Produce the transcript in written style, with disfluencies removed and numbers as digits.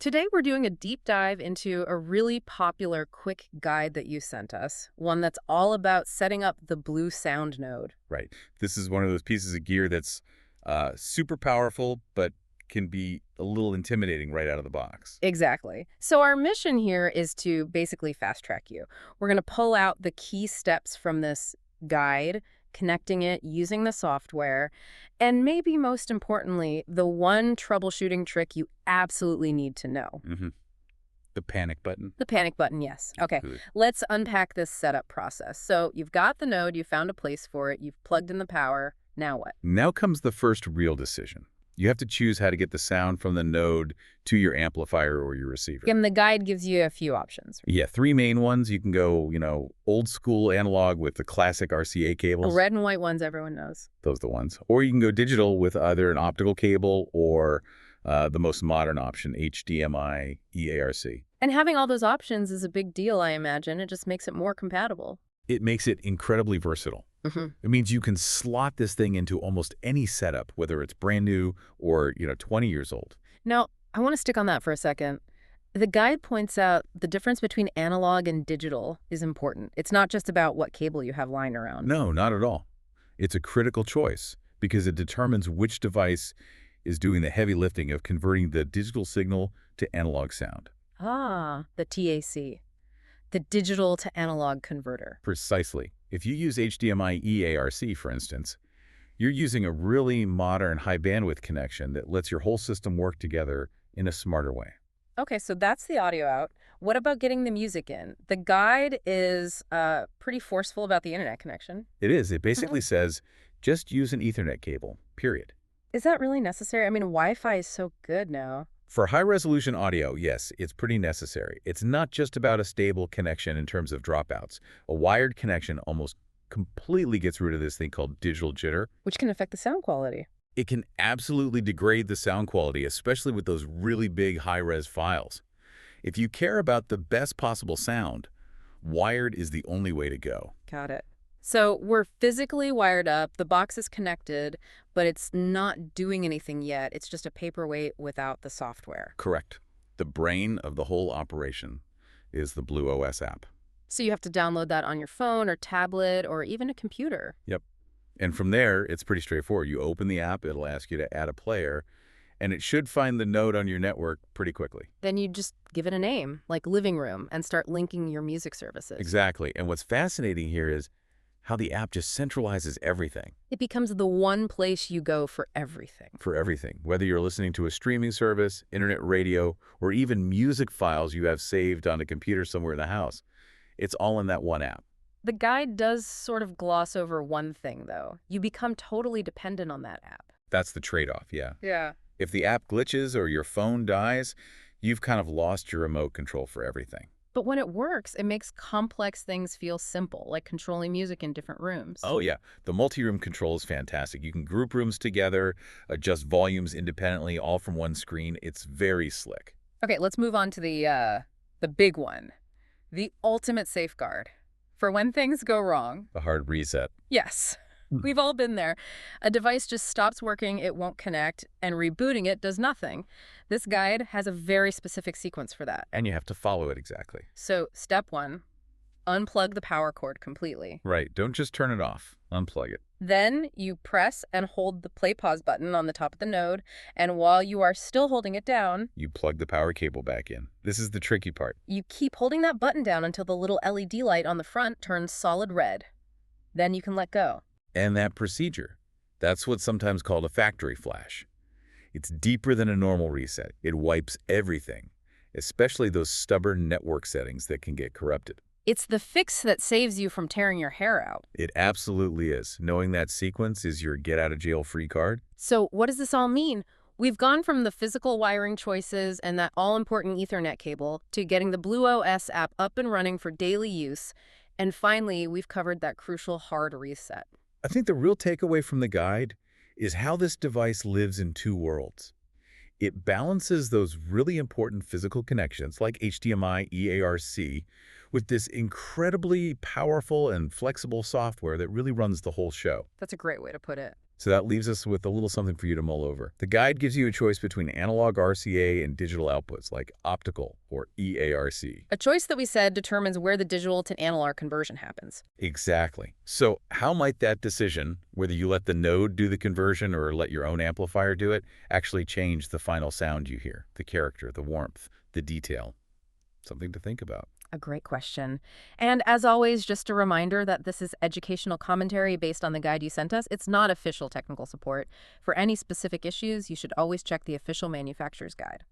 Today, we're doing a deep dive into a really popular quick guide that you sent us, one that's all about setting up the Bluesound node. Right. This is one of those pieces of gear that's super powerful, but can be a little intimidating right out of the box. Exactly. So our mission here is to basically fast track you. We're going to pull out the key steps from this guide, connecting it using the software, and maybe most importantly, the one troubleshooting trick you absolutely need to know. hmm The panic button. The panic button, yes. Okay, Good. let's unpack this setup process. So you've got the node, you found a place for it, you've plugged in the power. Now what? Now comes the first real decision. You have to choose how to get the sound from the node to your amplifier or your receiver. And the guide gives you a few options. Yeah, three main ones. You can go, old school analog with the classic RCA cables. Red and white ones everyone knows. Those are the ones. Or you can go digital with either an optical cable or the most modern option, HDMI EARC. And having all those options is a big deal, I imagine. It just makes it more compatible. It makes it incredibly versatile. It means you can slot this thing into almost any setup, whether it's brand new or, 20 years old. Now, I want to stick on that for a second. The guide points out the difference between analog and digital is important. It's not just about what cable you have lying around. No, not at all. It's a critical choice because it determines which device is doing the heavy lifting of converting the digital signal to analog sound. Ah, the TAC, the digital to analog converter. Precisely. If you use HDMI EARC, for instance, you're using a really modern high bandwidth connection that lets your whole system work together in a smarter way. Okay, so that's the audio out. What about getting the music in? The guide is pretty forceful about the internet connection. It is. It basically says, just use an Ethernet cable, period. Is that really necessary? I mean, Wi-Fi is so good now. For high-resolution audio, yes, it's pretty necessary. It's not just about a stable connection in terms of dropouts. A wired connection almost completely gets rid of this thing called digital jitter. Which can affect the sound quality. It can absolutely degrade the sound quality, especially with those really big high-res files. If you care about the best possible sound, wired is the only way to go. Got it. So we're physically wired up, the box is connected, but it's not doing anything yet. It's just a paperweight without the software. Correct. The brain of the whole operation is the Blue OS app. So you have to download that on your phone or tablet or even a computer. Yep. And from there, it's pretty straightforward. You open the app, it'll ask you to add a player, and it should find the node on your network pretty quickly. Then you just give it a name, like living room, and start linking your music services. Exactly. And what's fascinating here is how the app just centralizes everything. It becomes the one place you go for everything. For everything. Whether you're listening to a streaming service, internet radio, or even music files you have saved on a computer somewhere in the house, it's all in that one app. The guide does sort of gloss over one thing, though. You become totally dependent on that app. That's the trade-off, yeah. Yeah. If the app glitches or your phone dies, you've kind of lost your remote control for everything. But when it works, it makes complex things feel simple, like controlling music in different rooms. Oh, yeah. The multi-room control is fantastic. You can group rooms together, adjust volumes independently, all from one screen. It's very slick. Okay, let's move on to the big one. The ultimate safeguard. For when things go wrong. The hard reset. Yes. We've all been there. A device just stops working, it won't connect, and rebooting it does nothing. This guide has a very specific sequence for that. And you have to follow it exactly. So, step 1, unplug the power cord completely. Right. Don't just turn it off. Unplug it. Then you press and hold the play-pause button on the top of the node, and while you are still holding it down, You plug the power cable back in. This is the tricky part. you keep holding that button down until the little LED light on the front turns solid red. Then you can let go. And that procedure, that's what's sometimes called a factory flash. It's deeper than a normal reset. It wipes everything, especially those stubborn network settings that can get corrupted. It's the fix that saves you from tearing your hair out. It absolutely is. Knowing that sequence is your get-out-of-jail-free card. So what does this all mean? We've gone from the physical wiring choices and that all-important Ethernet cable to getting the Blue OS app up and running for daily use. And finally, we've covered that crucial hard reset. I think the real takeaway from the guide is how this device lives in two worlds. It balances those really important physical connections like HDMI EARC with this incredibly powerful and flexible software that really runs the whole show. That's a great way to put it. So that leaves us with a little something for you to mull over. The guide gives you a choice between analog RCA and digital outputs like optical or EARC. A choice that we said determines where the digital to analog conversion happens. Exactly. So how might that decision, whether you let the node do the conversion or let your own amplifier do it, actually change the final sound you hear, the character, the warmth, the detail? Something to think about. A great question. And as always, just a reminder that this is educational commentary based on the guide you sent us. It's not official technical support. For any specific issues, you should always check the official manufacturer's guide.